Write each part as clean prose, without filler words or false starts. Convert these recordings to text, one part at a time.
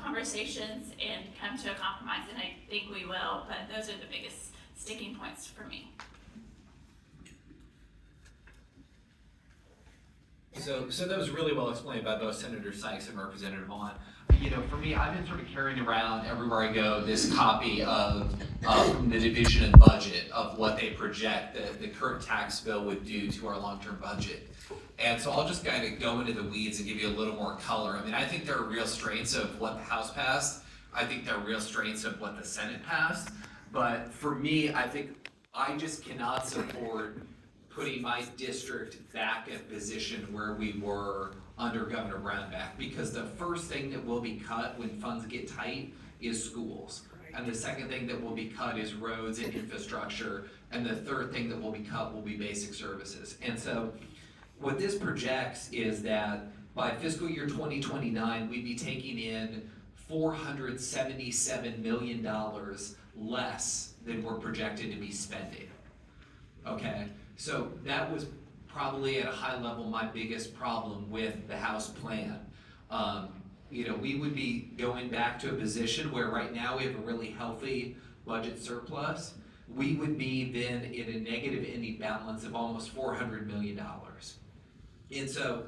conversations and come to a compromise, and I think we will, but those are the biggest sticking points for me. So that was really well explained by both Senator Sikes and Representative Vaughn. You know, for me, I've been sort of carrying around everywhere I go this copy of from the Division of Budget of what they project the current tax bill would do to our long-term budget. And so I'll just kind of go into the weeds and give you a little more color. I mean, I think there are real strengths of what the House passed. I think there are real strengths of what the Senate passed. But for me, I think I just cannot support putting my district back in a position where we were under Governor Brownback, because the first thing that will be cut when funds get tight is schools. And the second thing that will be cut is roads and infrastructure. And the third thing that will be cut will be basic services. And so what this projects is that by fiscal year 2029, we'd be taking in $477 million less than we're projected to be spending. Okay, so that was probably at a high level my biggest problem with the House plan. You know, we would be going back to a position where right now we have a really healthy budget surplus. We would be then in a negative ending balance of almost $400 million. And so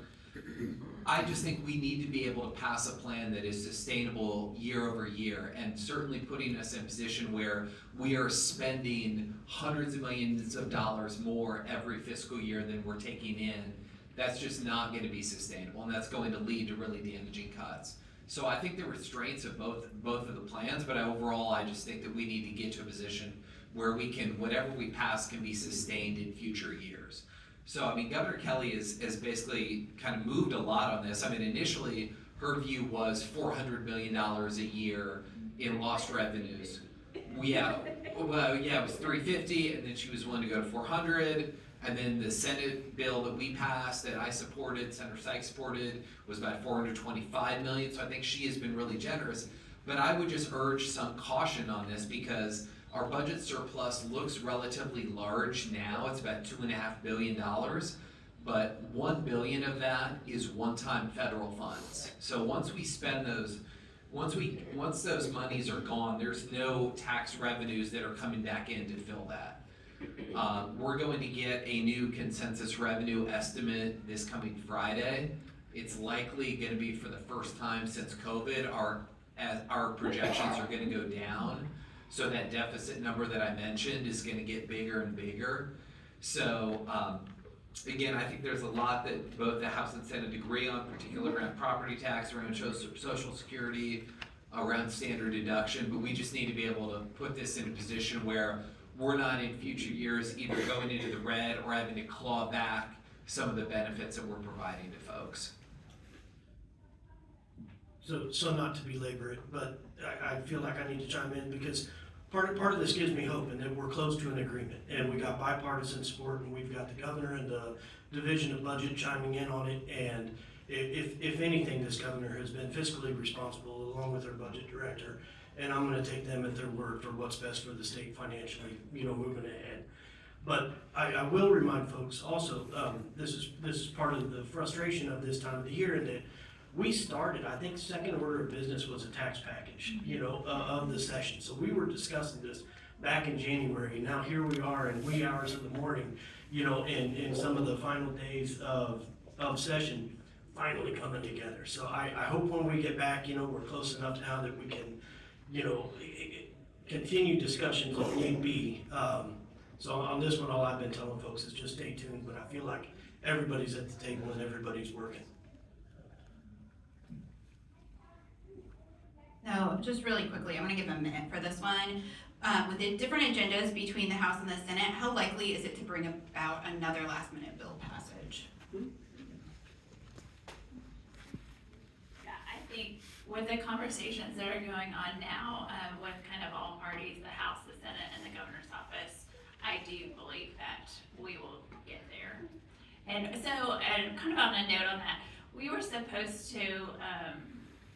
I just think we need to be able to pass a plan that is sustainable year over year, and certainly putting us in a position where we are spending hundreds of millions of dollars more every fiscal year than we're taking in. That's just not going to be sustainable, and that's going to lead to really damaging cuts. So I think there were strengths of both of the plans, but overall I just think that we need to get to a position where we can, whatever we pass can be sustained in future years. So, I mean, Governor Kelly has basically kind of moved a lot on this. I mean, initially, her view was $400 million a year in lost revenues. It was 350, and then she was willing to go to 400, and then the Senate bill that we passed, that I supported, Senator Sikes supported, was about 425 million, so I think she has been really generous. But I would just urge some caution on this, because our budget surplus looks relatively large now. It's about $2.5 billion, but $1 billion of that is one-time federal funds. So once we spend those, once those monies are gone, there's no tax revenues that are coming back in to fill that. We're going to get a new consensus revenue estimate this coming Friday. It's likely going to be, for the first time since COVID, our projections are going to go down. So that deficit number that I mentioned is going to get bigger and bigger. So again, I think there's a lot that both the House and Senate agree on, particularly around property tax, around Social Security, around standard deduction, but we just need to be able to put this in a position where we're not in future years either going into the red or having to claw back some of the benefits that we're providing to folks. So not to belabor it, but I feel like I need to chime in, because part of this gives me hope, and that we're close to an agreement, and we got bipartisan support, and we've got the governor and the Division of Budget chiming in on it. And if anything, this governor has been fiscally responsible along with our budget director, and I'm going to take them at their word for what's best for the state financially, moving ahead. But I will remind folks also, this is part of the frustration of this time of the year, in that we started, I think, second order of business was a tax package, of the session. So we were discussing this back in January. Now here we are in wee hours of the morning, in some of the final days of session, finally coming together. So I hope when we get back, we're close enough now that we can, continue discussions if need be. So on this one, all I've been telling folks is just stay tuned, but I feel like everybody's at the table and everybody's working. So just really quickly, I'm going to give a minute for this one. With the different agendas between the House and the Senate, how likely is it to bring about another last minute bill passage? Yeah, I think with the conversations that are going on now, with kind of all parties, the House, the Senate, and the governor's office, I do believe that we will get there. And so, and kind of on a note on that, we were supposed to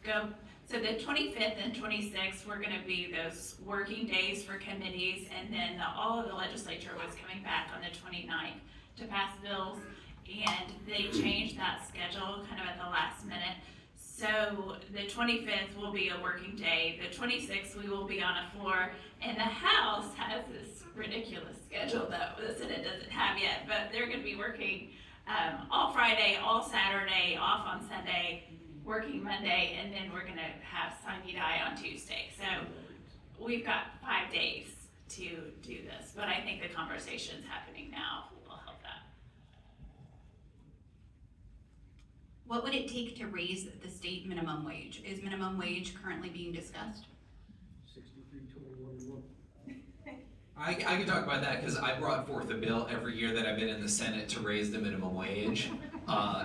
go. So the 25th and 26th were going to be those working days for committees, and then all of the legislature was coming back on the 29th to pass bills, and they changed that schedule kind of at the last minute. So So the 25th will be a working day. The 26th, we will be on a floor. And the House has this ridiculous schedule that the Senate doesn't have yet, but they're gonna be working all Friday, all Saturday, off on Sunday, working Monday, and then we're gonna have sine die on Tuesday. So we've got 5 days to do this, but I think the conversations happening now will help that. What would it take to raise the state minimum wage? Is minimum wage currently being discussed? 63.21. I can talk about that because I brought forth a bill every year that I've been in the Senate to raise the minimum wage.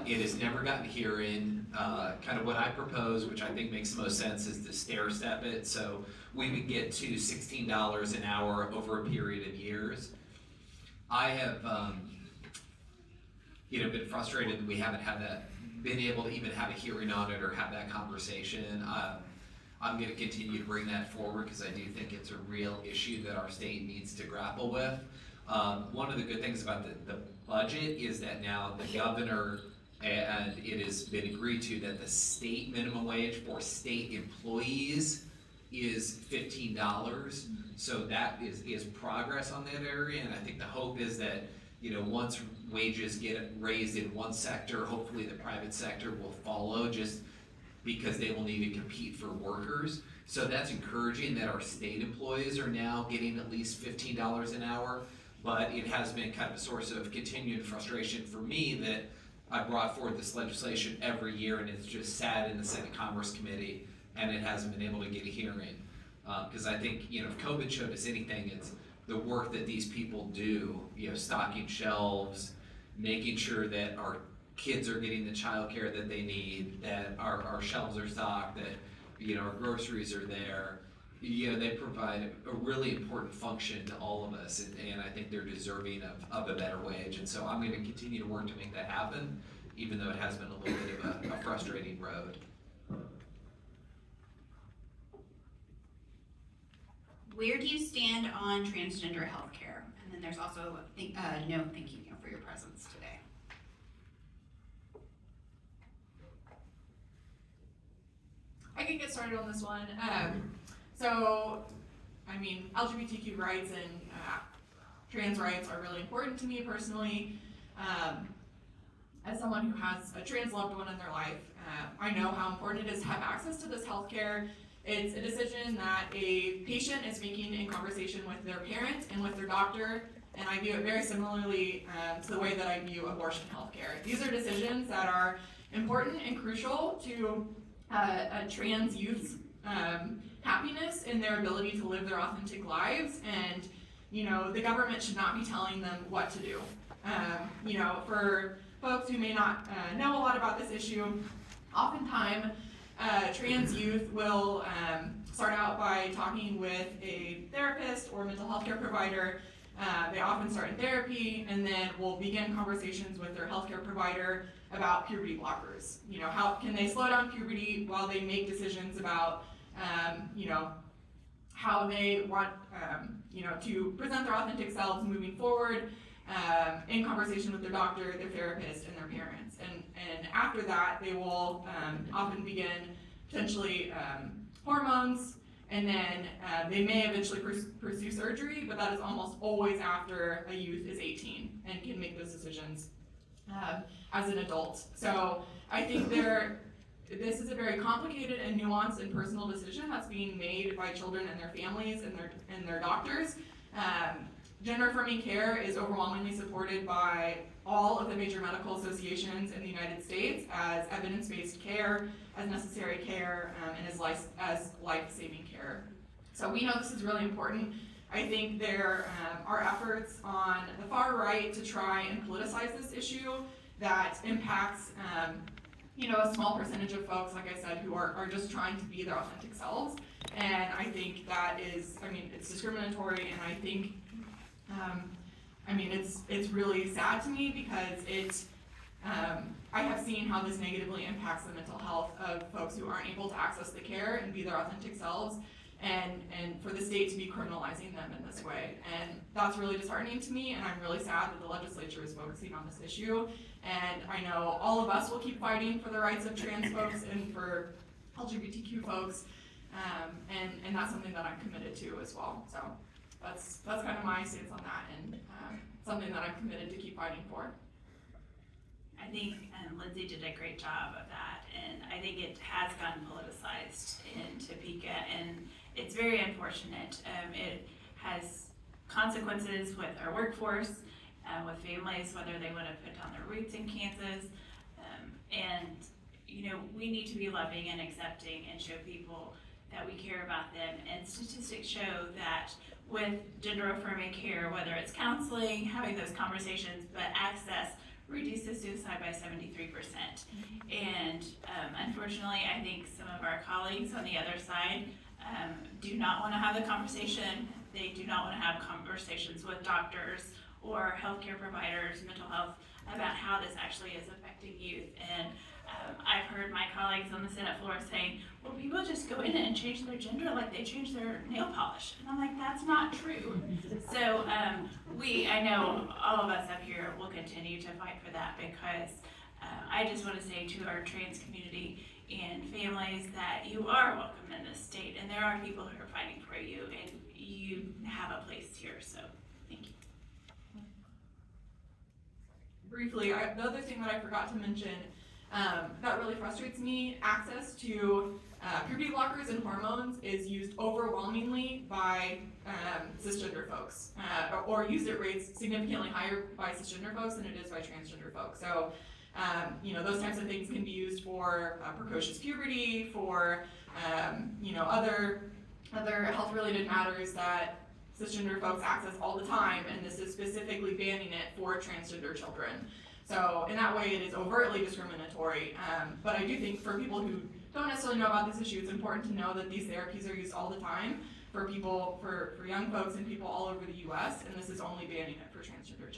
It has never gotten hearing. Kind of what I propose, which I think makes the most sense, is to stair step it. So we would get to $16 an hour over a period of years. I have, been frustrated that we haven't been able to even have a hearing on it or have that conversation. I'm gonna continue to bring that forward because I do think it's a real issue that our state needs to grapple with. One of the good things about the budget is that now the governor, and it has been agreed to that the state minimum wage for state employees is $15. So that is progress on that area, and I think the hope is that, once wages get raised in one sector, hopefully the private sector will follow, just because they will need to compete for workers. So that's encouraging that our state employees are now getting at least $15 an hour, but it has been kind of a source of continued frustration for me that I brought forward this legislation every year and it's just sat in the Senate Commerce Committee and it hasn't been able to get a hearing. Because I think, if COVID showed us anything, it's the work that these people do, stocking shelves, making sure that our kids are getting the childcare that they need, that our shelves are stocked, that, our groceries are there. They provide a really important function to all of us, and I think they're deserving of a better wage. And so I'm gonna continue to work to make that happen, even though it has been a little bit of a frustrating road. Where do you stand on transgender healthcare? And then there's also no thank you for your presence today. I can get started on this one. LGBTQ rights and trans rights are really important to me personally. As someone who has a trans loved one in their life, I know how important it is to have access to this healthcare. It's a decision that a patient is making in conversation with their parent and with their doctor, and I view it very similarly to the way that I view abortion healthcare. These are decisions that are important and crucial to a trans youth's happiness and their ability to live their authentic lives, and the government should not be telling them what to do. For folks who may not know a lot about this issue, oftentimes trans youth will start out by talking with a therapist or mental health care provider. They often start in therapy and then will begin conversations with their healthcare provider about puberty blockers. How can they slow down puberty while they make decisions about, how they want, to present their authentic selves moving forward, in conversation with their doctor, their therapist, and their parents. And after that, they will often begin potentially hormones, and then they may eventually pursue surgery, but that is almost always after a youth is 18 and can make those decisions as an adult. So I think this is a very complicated and nuanced and personal decision that's being made by children and their families and their doctors. Gender affirming care is overwhelmingly supported by all of the major medical associations in the United States as evidence-based care, as necessary care, and as life-saving care. So we know this is really important. I think there are efforts on the far right to try and politicize this issue that impacts a small percentage of folks, like I said, who are just trying to be their authentic selves. And I think that is, it's discriminatory, and I think it's really sad to me because I have seen how this negatively impacts the mental health of folks who aren't able to access the care and be their authentic selves, and for the state to be criminalizing them in this way. And that's really disheartening to me, and I'm really sad that the legislature is focusing on this issue. And I know all of us will keep fighting for the rights of trans folks and for LGBTQ folks, and that's something that I'm committed to as well. So that's kind of my stance on that, and something that I'm committed to keep fighting for. I think Lindsay did a great job of that, and I think it has gotten politicized in Topeka, and it's very unfortunate. It has consequences with our workforce, with families, whether they want to put down their roots in Kansas, and we need to be loving and accepting and show people that we care about them. And statistics show that with gender affirming care, whether it's counseling, having those conversations, but access reduces suicide by 73%. And unfortunately, I think some of our colleagues on the other side do not want to have the conversation. They do not want to have conversations with doctors or healthcare providers, mental health, about how this actually is affecting youth. And I've heard my colleagues on the Senate floor saying, well, people just go in and change their gender like they change their nail polish. And I'm like, that's not true. So I know all of us up here will continue to fight for that, because I just want to say to our trans community and families that you are welcome in this state, and there are people who are fighting for you, and you have a place here. So thank you. Briefly, the other thing that I forgot to mention that really frustrates me, access to puberty blockers and hormones is used overwhelmingly by cisgender folks, or used at rates significantly higher by cisgender folks than it is by transgender folks. So, those types of things can be used for precocious puberty, for other health-related matters that cisgender folks access all the time, and this is specifically banning it for transgender children. So in that way, it is overtly discriminatory. But I do think for people who don't necessarily know about this issue, it's important to know that these therapies are used all the time for people, for young folks and people all over the U.S., and this is only banning it for transgender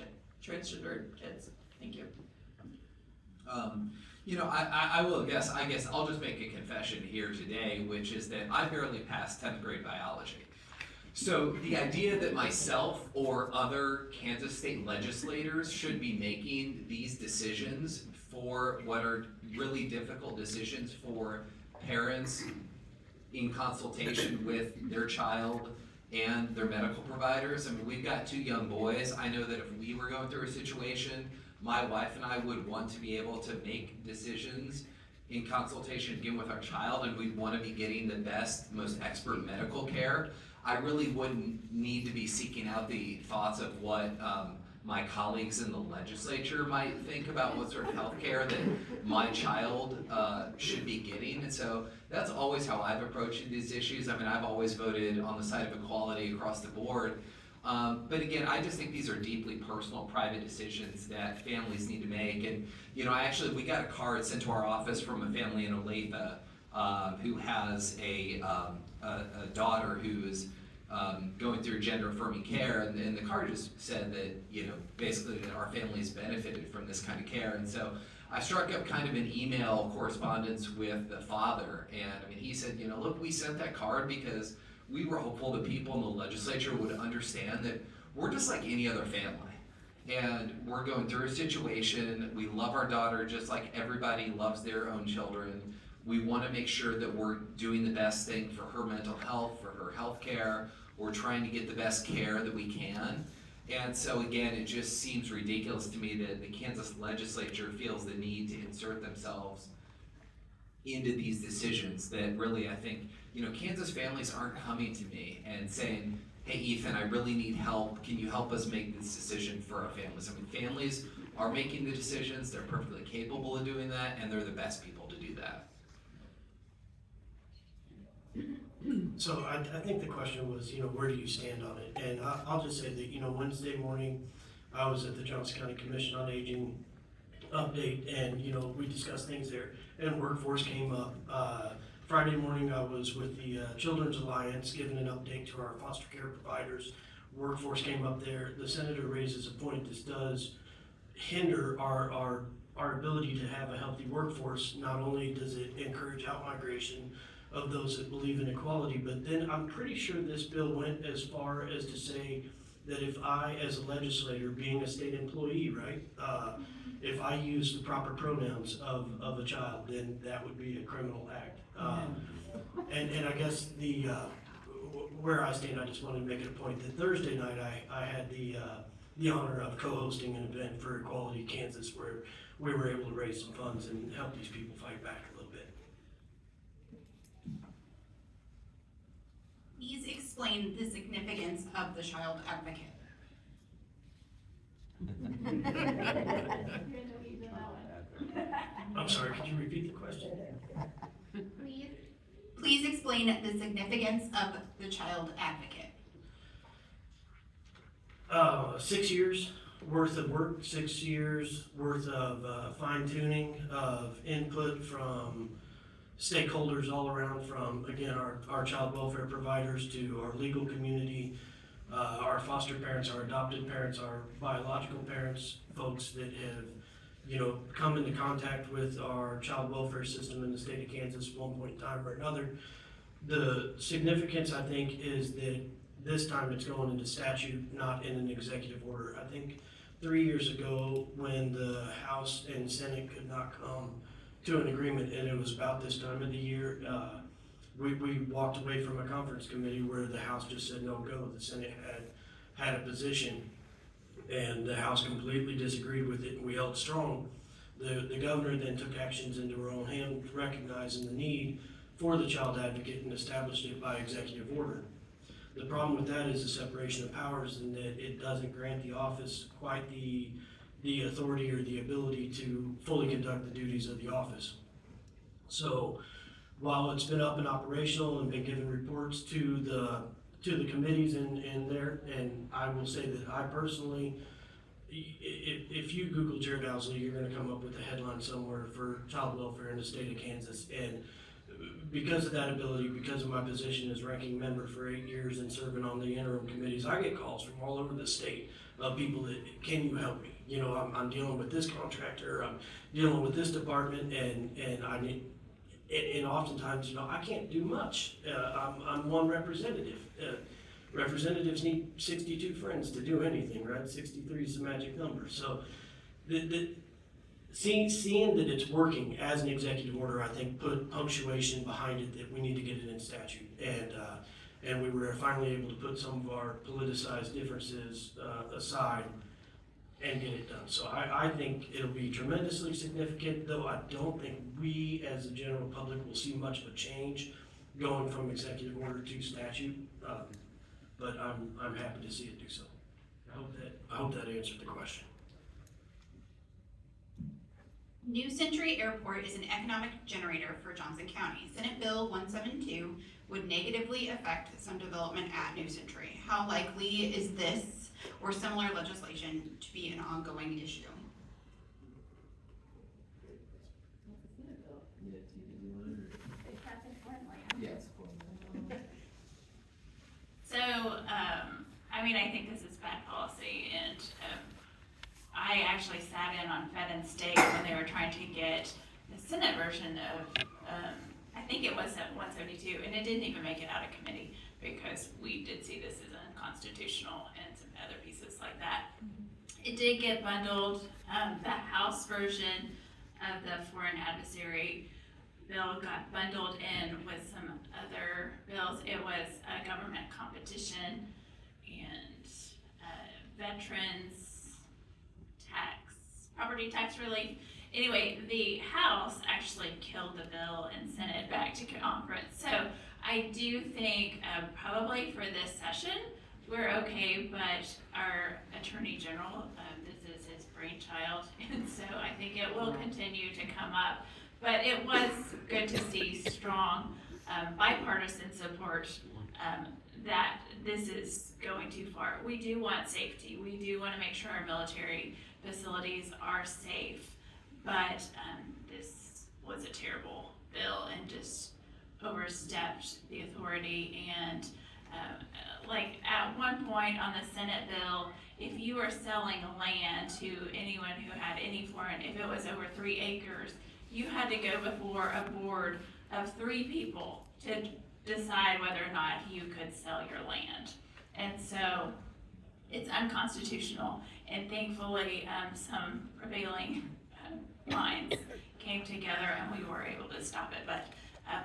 kids. Thank you. I guess I'll just make a confession here today, which is that I barely passed 10th grade biology. So the idea that myself or other Kansas state legislators should be making these decisions for what are really difficult decisions for parents in consultation with their child and their medical providers. I mean, we've got 2 young boys. I know that if we were going through a situation, my wife and I would want to be able to make decisions in consultation again with our child, and we'd want to be getting the best, most expert medical care. I really wouldn't need to be seeking out the thoughts of what my colleagues in the legislature might think about what sort of health care that my child should be getting. And so that's always how I've approached these issues. I mean, I've always voted on the side of equality across the board. But again, I just think these are deeply personal, private decisions that families need to make. And, we got a card sent to our office from a family in Olathe who has a daughter who is going through gender affirming care, and the card just said that, basically that our family's benefited from this kind of care. And so I struck up kind of an email correspondence with the father, and he said, look, we sent that card because we were hopeful that people in the legislature would understand that we're just like any other family. And we're going through a situation, we love our daughter just like everybody loves their own children. We want to make sure that we're doing the best thing for her mental health, for her health care. We're trying to get the best care that we can. And so again, it just seems ridiculous to me that the Kansas legislature feels the need to insert themselves into these decisions that really, I think, Kansas families aren't coming to me and saying, hey, Ethan, I really need help. Can you help us make this decision for our families? Families are making the decisions. They're perfectly capable of doing that, and they're the best people to do that. So I think the question was, where do you stand on it? And I'll just say that, Wednesday morning, I was at the Johnson County Commission on Aging update, and, we discussed things there, and workforce came up. Friday morning, I was with the Children's Alliance giving an update to our foster care providers. Workforce came up there. The senator raises a point. This does hinder our ability to have a healthy workforce. Not only does it encourage out-migration of those that believe in equality, but then I'm pretty sure this bill went as far as to say that if I, as a legislator, being a state employee, right, if I use the proper pronouns of a child, then that would be a criminal act. And I guess where I stand, I just wanted to make it a point that Thursday night I had the honor of co-hosting an event for Equality Kansas where we were able to raise some funds and help these people fight back a little bit. Please explain the significance of the child advocate. I'm sorry, could you repeat the question? Please explain the significance of the child advocate. 6 years worth of work, 6 years worth of fine tuning, of input from stakeholders all around, from, again, our child welfare providers to our legal community, our foster parents, our adopted parents, our biological parents, folks that have, come into contact with our child welfare system in the state of Kansas at one point in time or another. The significance, I think, is that this time it's going into statute, not in an executive order. I think 3 years ago, when the House and Senate could not come to an agreement, and it was about this time of the year, we walked away from a conference committee where the House just said no go. The Senate had a position, and the House completely disagreed with it, and we held strong. The governor then took actions into her own hand, recognizing the need for the child advocate and established it by executive order. The problem with that is the separation of powers, and that it doesn't grant the office quite the authority or the ability to fully conduct the duties of the office. So while it's been up and operational and been given reports to the committees in there, and I will say that I personally, if you Google Jarrod Ousley, you're gonna come up with a headline somewhere for child welfare in the state of Kansas. And because of that ability, because of my position as ranking member for 8 years and serving on the interim committees, I get calls from all over the state of people that, can you help me? I'm dealing with this contractor, I'm dealing with this department, and I need, and oftentimes, I can't do much. I'm one representative. Representatives need 62 friends to do anything, right? 63 is the magic number. So seeing that it's working as an executive order, I think put punctuation behind it that we need to get it in statute. And we were finally able to put some of our politicized differences aside and get it done. So I think it'll be tremendously significant, though I don't think we as the general public will see much of a change going from executive order to statute. But I'm happy to see it do so. I hope that answered the question. New Century Airport is an economic generator for Johnson County. Senate Bill 172 would negatively affect some development at New Century. How likely is this or similar legislation to be an ongoing issue? Yes. So, I think this is bad policy, and I actually sat in on Fed and State when they were trying to get the Senate version of, I think it was 172, and it didn't even make it out of committee because we did see this as unconstitutional and some other pieces like that. It did get bundled. The House version of the foreign adversary bill got bundled in with some other bills. It was a government competition and veterans tax, property tax relief. Anyway, the House actually killed the bill and sent it back to conference. So I do think probably for this session, we're okay, but our Attorney General, this is his brainchild, and so I think it will continue to come up. But it was good to see strong bipartisan support that this is going too far. We do want safety. We do want to make sure our military facilities are safe. But this was a terrible bill and just overstepped the authority. And like at one point on the Senate bill, if you were selling land to anyone who had any foreign, if it was over 3 acres, you had to go before a board of 3 people to decide whether or not you could sell your land. And so it's unconstitutional, and thankfully some prevailing lines came together and we were able to stop it. But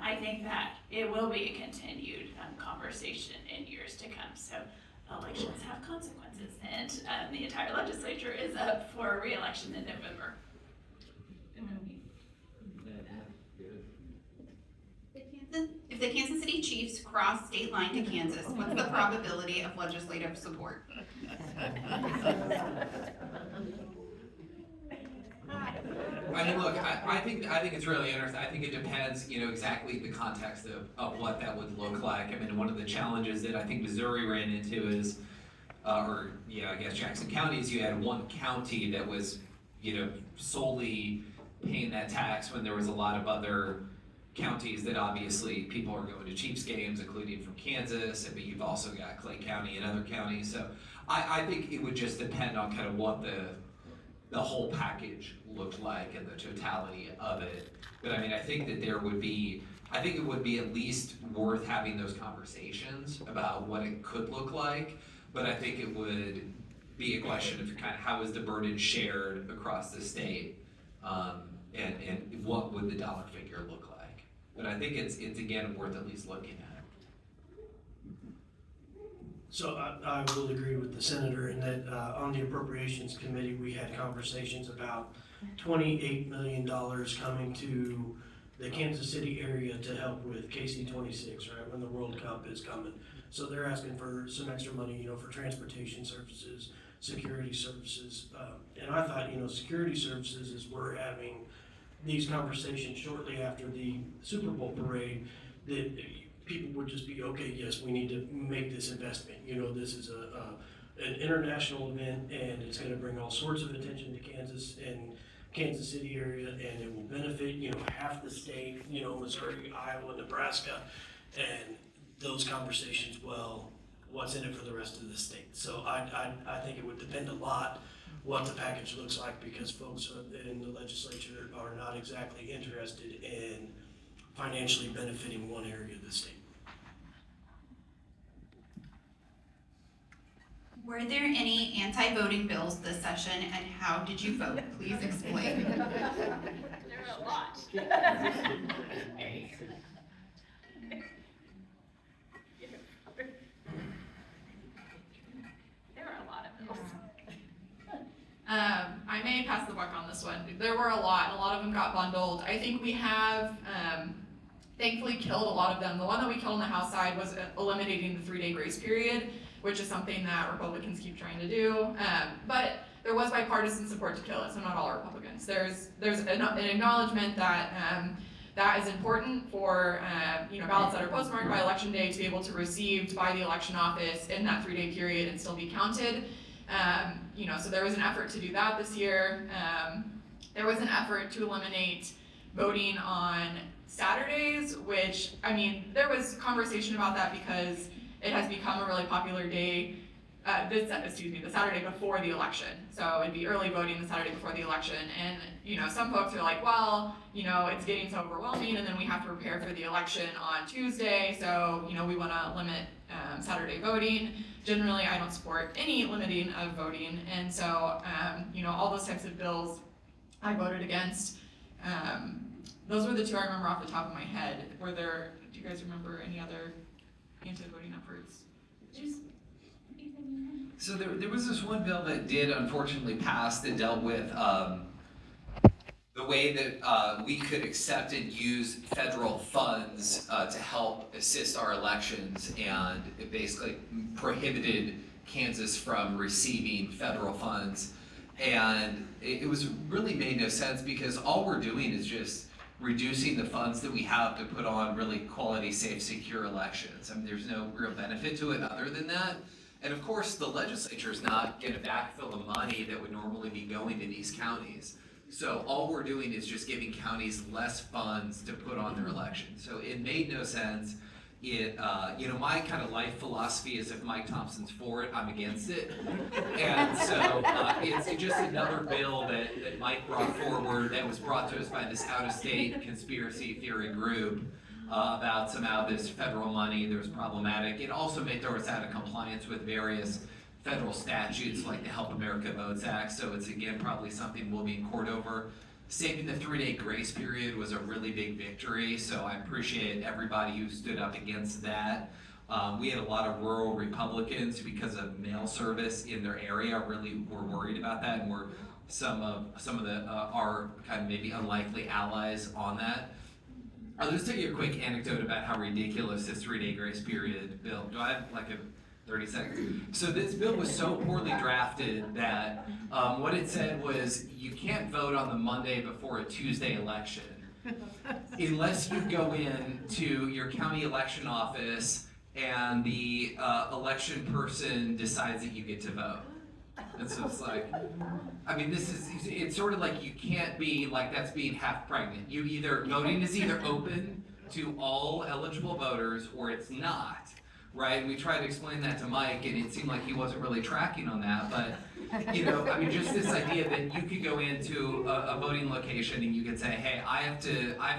I think that it will be a continued conversation in years to come. So elections have consequences, and the entire legislature is up for re-election in November. If the Kansas City Chiefs cross state line to Kansas, what's the probability of legislative support? I mean, look, I think it's really interesting. I think it depends, exactly the context of what that would look like. I mean, one of the challenges that I think Missouri ran into is, I guess Jackson County is you had one county that was, solely paying that tax when there was a lot of other counties that obviously people are going to Chiefs games, including from Kansas, but you've also got Clay County and other counties. So I think it would just depend on kind of what the whole package looked like and the totality of it. But I mean, I think that it would be at least worth having those conversations about what it could look like. But I think it would be a question of kind of how is the burden shared across the state, and what would the dollar figure look like. But I think it's again worth at least looking at. So I will agree with the senator in that on the appropriations committee, we had conversations about $28 million coming to the Kansas City area to help with KC-26, right, when the World Cup is coming. So they're asking for some extra money, for transportation services, security services. And I thought, security services is we're having these conversations shortly after the Super Bowl parade, that people would just be, okay, yes, we need to make this investment. This is an international event, and it's going to bring all sorts of attention to Kansas and Kansas City area, and it will benefit, half the state, Missouri, Iowa, Nebraska, and those conversations, well, what's in it for the rest of the state? So I think it would depend a lot what the package looks like, because folks in the legislature are not exactly interested in financially benefiting one area of the state. Were there any anti-voting bills this session, and how did you vote? Please explain. There are a lot. There are a lot of bills. I may pass the buck on this one. There were a lot of them got bundled. I think we have thankfully killed a lot of them. The one that we killed on the House side was eliminating the 3-day grace period, which is something that Republicans keep trying to do. But there was bipartisan support to kill it, so not all Republicans. There's an acknowledgement that that is important for ballots that are postmarked by Election Day to be able to be received by the election office in that 3-day period and still be counted. So there was an effort to do that this year. There was an effort to eliminate voting on Saturdays, which, there was conversation about that because it has become a really popular day, the Saturday before the election. So it'd be early voting the Saturday before the election. And, some folks are like, well, it's getting so overwhelming, and then we have to prepare for the election on Tuesday. So, we want to limit Saturday voting. Generally, I don't support any limiting of voting. And so, all those types of bills I voted against. Those were the two I remember off the top of my head. Do you guys remember any other anti-voting efforts? So there was this one bill that did unfortunately pass that dealt with the way that we could accept and use federal funds to help assist our elections, and it basically prohibited Kansas from receiving federal funds. And it was really made no sense, because all we're doing is just reducing the funds that we have to put on really quality, safe, secure elections. There's no real benefit to it other than that. And of course, the legislature is not going to backfill the money that would normally be going to these counties. So all we're doing is just giving counties less funds to put on their elections. So it made no sense. My kind of life philosophy is if Mike Thompson's for it, I'm against it. And so it's just another bill that Mike brought forward that was brought to us by this out-of-state conspiracy theory group about somehow this federal money that was problematic. It also may throw us out of compliance with various federal statutes like the Help America Votes Act. So it's again probably something we'll be in court over. saving the 3-day grace period was a really big victory, so I appreciate everybody who stood up against that. We had a lot of rural Republicans, because of mail service in their area, really were worried about that, and were some of our kind of maybe unlikely allies on that. I'll just tell you a quick anecdote about how ridiculous this 3-day grace period bill. Do I have like a 30 seconds? So this bill was so poorly drafted that what it said was you can't vote on the Monday before a Tuesday election unless you go in to your county election office and the election person decides that you get to vote. And so it's like, I mean, it's sort of like you can't be like, that's being half pregnant. Voting is either open to all eligible voters or it's not, right? And we tried to explain that to Mike and it seemed like he wasn't really tracking on that, but, I mean, just this idea that you could go into a voting location and you could say, hey, I have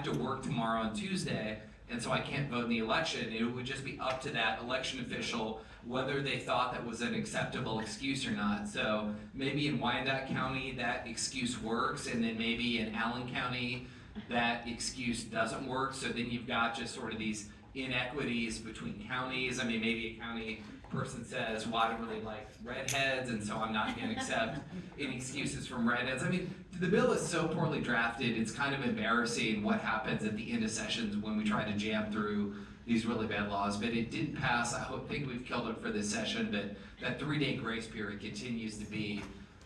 to work tomorrow on Tuesday, and so I can't vote in the election. It would just be up to that election official whether they thought that was an acceptable excuse or not. So maybe in Wyandotte County that excuse works, and then maybe in Allen County that excuse doesn't work. So then you've got just sort of these inequities between counties. I mean, maybe a county person says, well, I don't really like redheads, and so I'm not going to accept any excuses from redheads. I mean, the bill is so poorly drafted, it's kind of embarrassing what happens at the end of sessions when we try to jam through these really bad laws, but it didn't pass. I think we've killed it for this session, but that 3-day grace period continues to be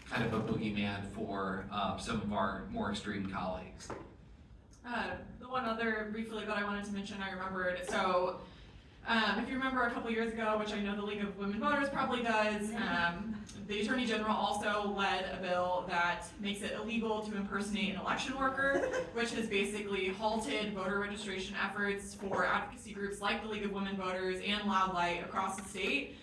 kind of a boogeyman for some of our more extreme colleagues. The one other briefly that I wanted to mention, I remembered, so if you remember a couple years ago, which I know the League of Women Voters probably does, the Attorney General also led a bill that makes it illegal to impersonate an election worker, which has basically halted voter registration efforts for advocacy groups like the League of Women Voters and Loud Light across the state.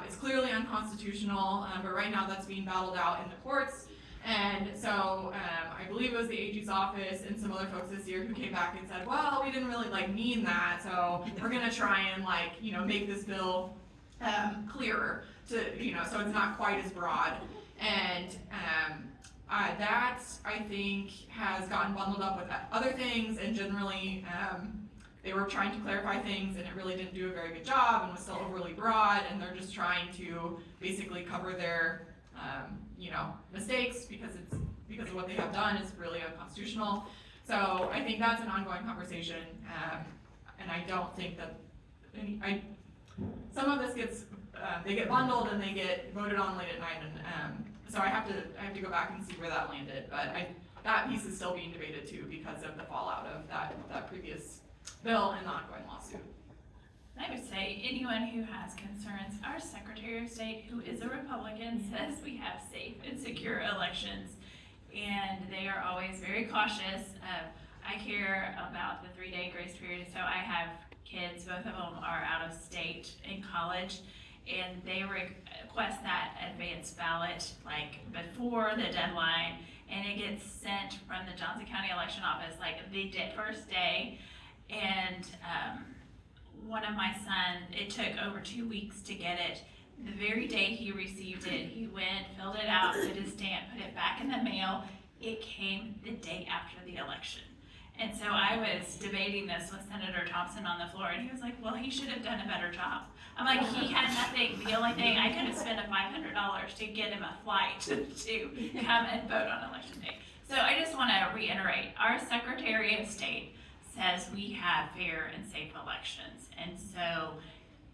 It's clearly unconstitutional, but right now that's being battled out in the courts. And so I believe it was the AG's office and some other folks this year who came back and said, well, we didn't really mean that, so we're gonna try and make this bill clearer to, so it's not quite as broad. And that I think has gotten bundled up with other things, and generally they were trying to clarify things and it really didn't do a very good job and was still overly broad, and they're just trying to basically cover their mistakes because of what they have done is really unconstitutional. So I think that's an ongoing conversation, and I don't think that some of this gets they get bundled and they get voted on late at night, and so I have to go back and see where that landed. But that piece is still being debated too because of the fallout of that previous bill and the ongoing lawsuit. I would say anyone who has concerns, our Secretary of State, who is a Republican, says we have safe and secure elections, and they are always very cautious. I care about the 3-day grace period, so I have kids, both of them are out of state in college, and they request that advance ballot before the deadline, and it gets sent from the Johnson County Election Office the first day, and one of my sons, it took over 2 weeks to get it. The very day he received it, he went, filled it out, put his stamp, put it back in the mail. It came the day after the election. And so I was debating this with Senator Thompson on the floor, and he was like, well, he should have done a better job. I'm like, he had nothing. The only thing, I could have spent $500 to get him a flight to come and vote on election day. So I just want to reiterate, our Secretary of State says we have fair and safe elections. And so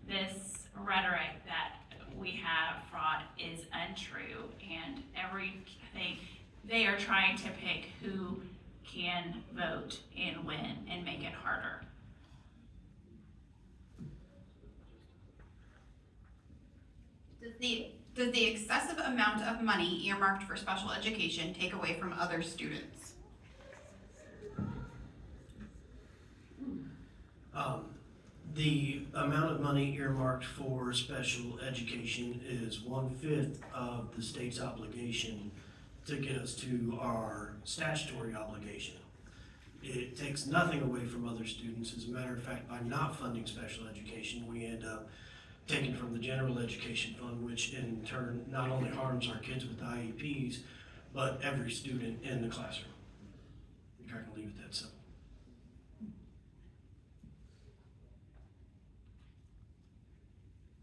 this rhetoric that we have fraud is untrue, and everything, they are trying to pick who can vote and win and make it harder. Does the excessive amount of money earmarked for special education take away from other students? The amount of money earmarked for special education is 1/5 of the state's obligation to get us to our statutory obligation. It takes nothing away from other students. As a matter of fact, by not funding special education, we end up taking from the general education fund, which in turn not only harms our kids with IEPs, but every student in the classroom. I can leave it that simple.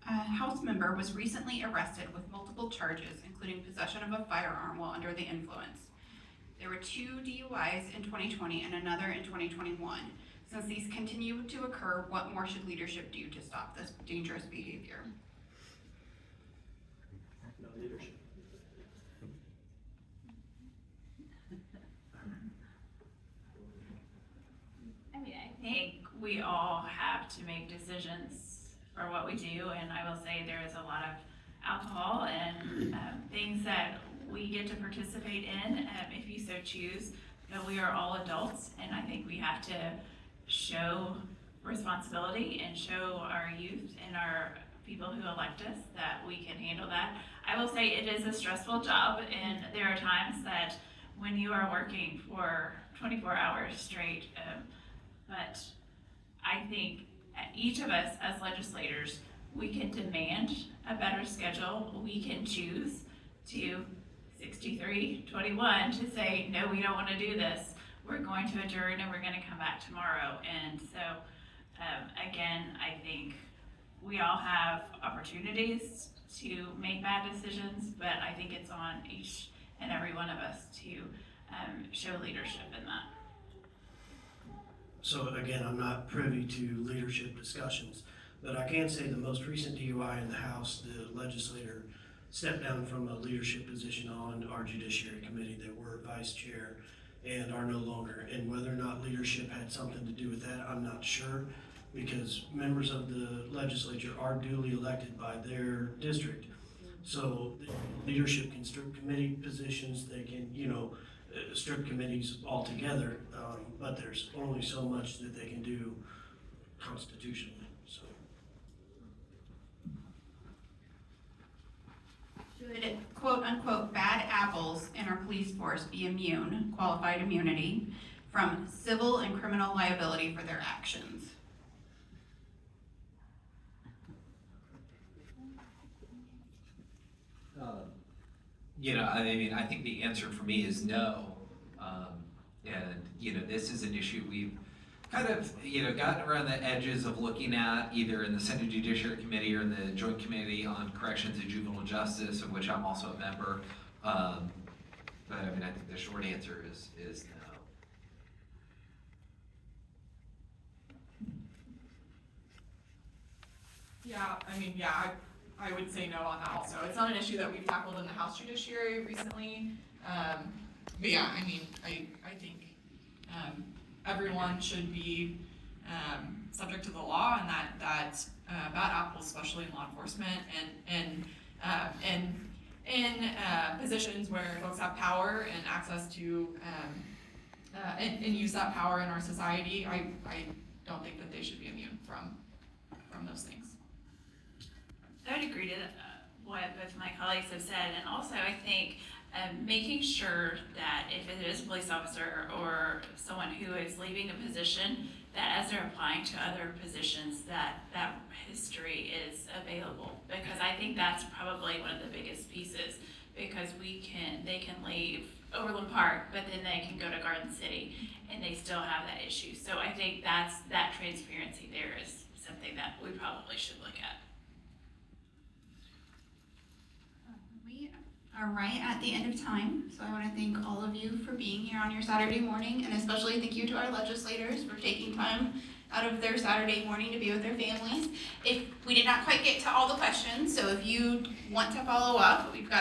A House member was recently arrested with multiple charges, including possession of a firearm while under the influence. There were 2 DUIs in 2020 and another in 2021. Since these continue to occur, what more should leadership do to stop this dangerous behavior? No leadership. I mean, I think we all have to make decisions for what we do, and I will say there is a lot of alcohol and things that we get to participate in if you so choose. But we are all adults, and I think we have to show responsibility and show our youth and our people who elect us that we can handle that. I will say it is a stressful job, and there are times that when you are working for 24 hours straight, but I think each of us as legislators, we can demand a better schedule. We can choose to 63-21 to say, no, we don't want to do this. We're going to adjourn and we're going to come back tomorrow. And so, again, I think we all have opportunities to make bad decisions, but I think it's on each and every one of us to show leadership in that. So again, I'm not privy to leadership discussions, but I can say the most recent DUI in the House, the legislator stepped down from a leadership position on our Judiciary Committee. They were vice chair and are no longer. And whether or not leadership had something to do with that, I'm not sure, because members of the legislature are duly elected by their district. So leadership can strip committee positions, they can, strip committees altogether, but there's only so much that they can do constitutionally, so. Should quote-unquote bad apples in our police force be immune, qualified immunity, from civil and criminal liability for their actions? I think the answer for me is no. This is an issue we've kind of, gotten around the edges of looking at, either in the Senate Judiciary Committee or in the Joint Committee on Corrections and Juvenile Justice, of which I'm also a member. But I think the short answer is no. I would say no on that also. It's not an issue that we've tackled in the House Judiciary recently. I think everyone should be subject to the law, and that bad apples, especially in law enforcement and in positions where folks have power and access to and use that power in our society, I don't think that they should be immune from those things. I would agree to what both my colleagues have said, and also I think making sure that if it is a police officer or someone who is leaving a position, that as they're applying to other positions, that history is available, because I think that's probably one of the biggest pieces, because they can leave Overland Park, but then they can go to Garden City and they still have that issue. So I think that transparency there is something that we probably should look at. We are right at the end of time, so I want to thank all of you for being here on your Saturday morning, and especially thank you to our legislators for taking time out of their Saturday morning to be with their families. If we did not quite get to all the questions, so if you want to follow up, we've got